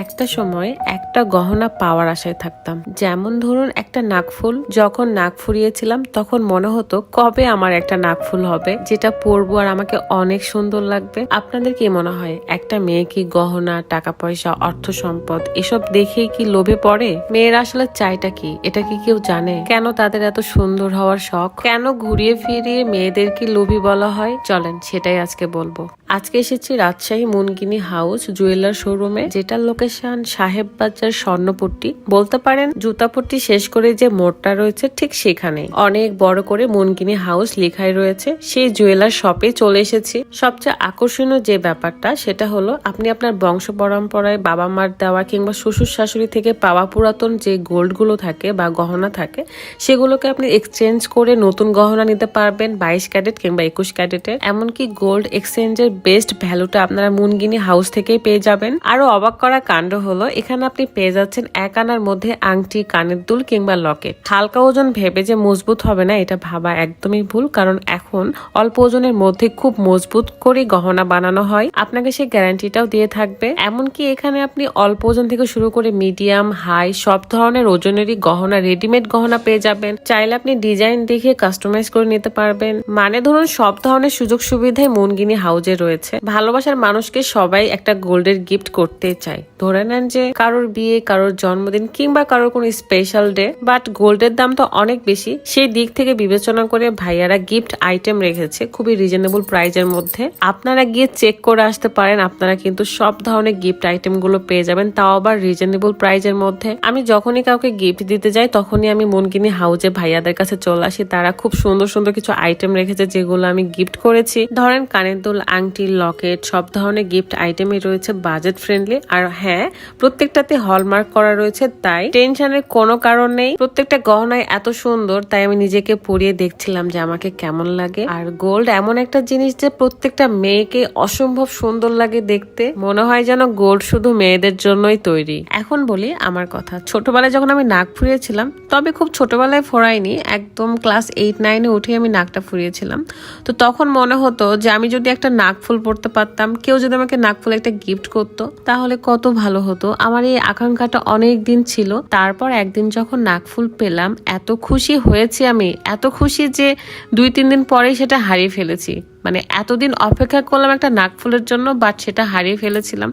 একটা সময় একটা গহনা পাওয়ার আশায় থাকতাম। যেমন ধরুন একটা নাকফুল। যখন নাক ফুরিয়েছিলাম তখন মনে হতো কবে আমার একটা নাকফুল হবে যেটা পরবো আর আমাকে অনেক সুন্দর লাগবে। আপনাদের কি মনে হয় একটা মেয়ে কি গহনা, টাকা পয়সা, অর্থ সম্পদ এসব দেখেই কি লোভে পড়ে? মেয়েরা আসলে চাইটা কি এটা কি কেউ জানে? কেন তাদের এত সুন্দর হওয়ার শখ? কেন ঘুরিয়ে ফিরিয়ে মেয়েদের কি লোভী বলা হয়? চলেন সেটাই আজকে বলবো। আজকে এসেছি রাজশাহী মুনগিনি হাউস জুয়েলার শোরুমে, যেটার লোকেশন সাহেব বাজার স্বর্ণপট্টি। বলতে পারেন জুতাপট্টি শেষ করে যে মোড়টা রয়েছে ঠিক সেখানে অনেক বড় করে মুনগিনি হাউস লেখাই রয়েছে। সেই জুয়েলার শপে চলে এসেছি। সবচেয়ে আকর্ষণীয় যে ব্যাপারটা সেটা হলো আপনি আপনার বংশ পরম্পরায় বাবা মার দেওয়া কিংবা শ্বশুর শাশুড়ি থেকে পাওয়া পুরাতন যে গোল্ড গুলো থাকে বা গহনা থাকে সেগুলোকে আপনি এক্সচেঞ্জ করে নতুন গহনা নিতে পারবেন 22 ক্যারেট কিংবা 21 ক্যারেটের। এমনকি গোল্ড এক্সচেঞ্জের বেস্ট ভ্যালুটা আপনারা মুনগিনি হাউস থেকেই পেয়ে যাবেন। আরো অবাক করা কাণ্ড হলো এখানে আপনি পেয়ে যাচ্ছেন 1 আনার মধ্যে আংটি, কানের দুল কিংবা লকেট। হালকা ওজন ভেবে যে মজবুত হবে না এটা ভাবা একদমই ভুল, কারণ এখন অল্প ওজনের মধ্যে খুব মজবুত করে গহনা বানানো হয়। আপনাকে সেই গ্যারান্টিটাও দিয়ে থাকবে। এমনকি এখানে আপনি অল্প ওজন থেকে শুরু করে মিডিয়াম, হাই সব ধরনের ওজনেরই গহনা, রেডিমেড গহনা পেয়ে যাবেন। চাইলে আপনি ডিজাইন দেখে কাস্টমাইজ করে নিতে পারবেন। মানে ধরুন সব ধরনের সুযোগ সুবিধাই মুনগিনি হাউজে রয়েছে। ভালোবাসার মানুষকে সবাই একটা গোল্ডের গিফট করতে চায়। ধরে নেন যে কারোর বিয়ে, কারোর জন্মদিন কিংবা কারোর কোনো স্পেশাল ডে, বাট গোল্ডের দাম তো অনেক বেশি। সেই দিক থেকে বিবেচনা করে ভাইয়ারা গিফট আইটেম রেখেছে খুবই রিজনেবল প্রাইজের মধ্যে। আপনারা গিয়ে চেক করে আসতে পারেন। আপনারা কিন্তু সব ধরনের গিফট আইটেম গুলো পেয়ে যাবেন, তাও আবার রিজনেবল প্রাইজের মধ্যে। আমি যখনই কাউকে গিফট দিতে যাই তখনই আমি মুনগিনি হাউজে ভাইয়াদের কাছে চলে আসি। তারা খুব সুন্দর সুন্দর কিছু আইটেম রেখেছে যেগুলো আমি গিফট করেছি। ধরেন কানের দুল, আংটি, লকেট সব ধরনের গিফট আইটেমই রয়েছে বাজেট ফ্রেন্ডলি। আর হ্যাঁ, প্রত্যেকটাতে হলমার্ক করা রয়েছে, তাই টেনশনের কোনো কারণ নেই। প্রত্যেকটা গহনায় এত সুন্দর, তাই আমি নিজেকে পরিয়ে দেখছিলাম যে আমাকে কেমন লাগে। আর গোল্ড এমন একটা জিনিস যে প্রত্যেকটা মেয়েকে অসম্ভব সুন্দর লাগে দেখতে। মনে হয় যেন গোল্ড শুধু মেয়েদের জন্যই তৈরি। এখন বলি আমার কথা। ছোটবেলায় যখন আমি নাক ফুরিয়েছিলাম, তবে খুব ছোটবেলায় ফোরাইনি, একদম ক্লাস 8-9-এ উঠে আমি নাকটা ফুরিয়েছিলাম। তো তখন মনে হতো যে আমি যদি একটা নাকফুল পরতে পারতাম, কেউ যদি আমাকে নাকফুল একটা গিফট করতো তাহলে কত ভালো হতো। আমার এই আকাঙ্ক্ষাটা অনেক দিন ছিল। তারপর একদিন যখন নাকফুল পেলাম এত খুশি হয়েছি আমি, এত খুশি যে 2-3 দিন পরেই সেটা হারিয়ে ফেলেছি। মানে এতদিন অপেক্ষা করলাম একটা নাকফুলের জন্য, বাট সেটা হারিয়ে ফেলেছিলাম।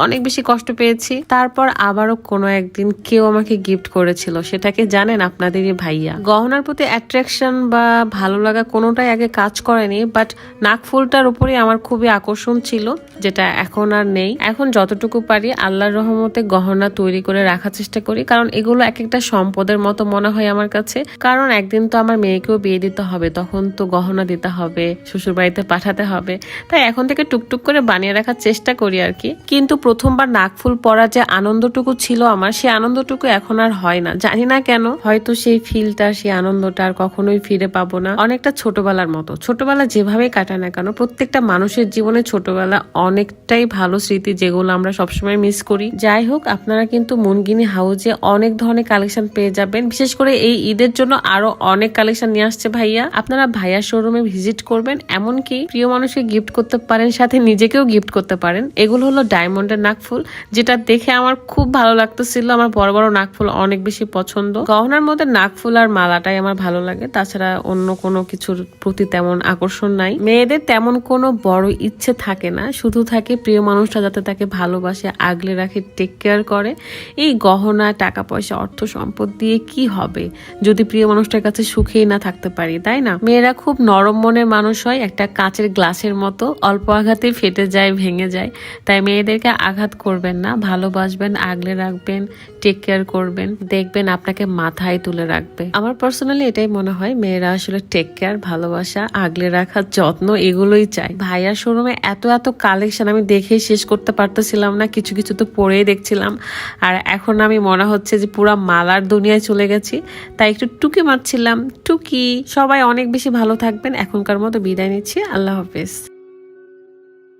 অনেক বেশি কষ্ট পেয়েছি। তারপর আবারও কোনো একদিন কেউ আমাকে গিফট করেছিল, সেটাকে জানেন আপনাদেরই ভাইয়া। গহনার প্রতি অ্যাট্রাকশন বা ভালো লাগা কোনোটাই আগে কাজ করেনি, বাট নাকফুলটার উপরে আমার খুবই আকর্ষণ ছিল, যেটা এখন আর নেই। এখন যতটুকু পারি আল্লাহর রহমতে গহনা তৈরি করে রাখার চেষ্টা করি, কারণ এগুলো এক একটা সম্পদের মতো মনে হয় আমার কাছে। কারণ একদিন তো আমার মেয়েকেও বিয়ে দিতে হবে, তখন তো গহনা দিতে হবে, শ্বশুর বাড়িতে পাঠাতে হবে। তাই এখন থেকে টুকটুক করে বানিয়ে রাখার চেষ্টা করি আর কি। কিন্তু প্রথমবার নাকফুল পরা যে আনন্দটুকু ছিল আমার, সেই আনন্দটুকু এখন আর হয় না, জানি না কেন। হয়তো সেই ফিলটা, সেই আনন্দটা আর কখনোই ফিরে পাবো না। অনেকটা ছোটবেলার মতো। ছোটবেলা যেভাবে কাটায় না কেন, প্রত্যেকটা মানুষের জীবনে ছোটবেলা অনেকটাই ভালো স্মৃতি, যেগুলো আমরা সবসময় মিস করি। যাই হোক, আপনারা কিন্তু মুনগিনি হাউজে অনেক ধরনের কালেকশন পেয়ে যাবেন। বিশেষ করে এই ঈদের জন্য আরো অনেক কালেকশন নিয়ে আসছে ভাইয়া। আপনারা ভাইয়া শোরুমে ভিজিট করবেন, এমনকি প্রিয় মানুষকে গিফট করতে পারেন, সাথে নিজেকেও গিফট করতে পারেন। এগুলো হলো ডায়মন্ডের নাকফুল, যেটা দেখে আমার খুব ভালো লাগতেছিল। আমার বড় বড় নাকফুল অনেক বেশি পছন্দ। গহনার মধ্যে নাকফুল আর মালাটাই আমার ভালো লাগে, তাছাড়া অন্য কোনো কিছুর প্রতি তেমন আকর্ষণ নাই। মেয়েদের তেমন কোনো বড় ইচ্ছে থাকে না, শুধু থাকে প্রিয় মানুষটা যাতে তাকে ভালোবাসে, আগলে রাখে, টেক কেয়ার করে। এই গহনা, টাকা পয়সা, অর্থ সম্পদ দিয়ে কি হবে যদি প্রিয় মানুষটার কাছে সুখেই না থাকতে পারি, তাই না? মেয়েরা খুব নরম মনের মানুষ হয়, একটা কাচের গ্লাসের মতো, অল্প আঘাতে ফেটে যায়, ভেঙে যায়। তাই মেয়েদেরকে আঘাত করবেন না, ভালোবাসবেন, আগলে রাখবেন, টেক কেয়ার করবেন, দেখবেন আপনাকে মাথায় তুলে রাখবে। আমার পার্সোনালি এটাই মনে হয়, মেয়েরা আসলে টেক কেয়ার, ভালোবাসা, আগলে রাখা, যত্ন এগুলোই চায়। ভাইয়ার শোরুমে এত এত কালেকশন আমি দেখে শেষ করতে পারতেছিলাম না, কিছু কিছু তো পরেই দেখছিলাম। আর এখন আমি মনে হচ্ছে যে পুরা মালার দুনিয়ায় চলে গেছি, তাই একটু টুকি মারছিলাম। টুকি। সবাই অনেক বেশি ভালো থাকবেন। এখনকার মতো বিদায় নিচ্ছি। আল্লাহ হাফেজ।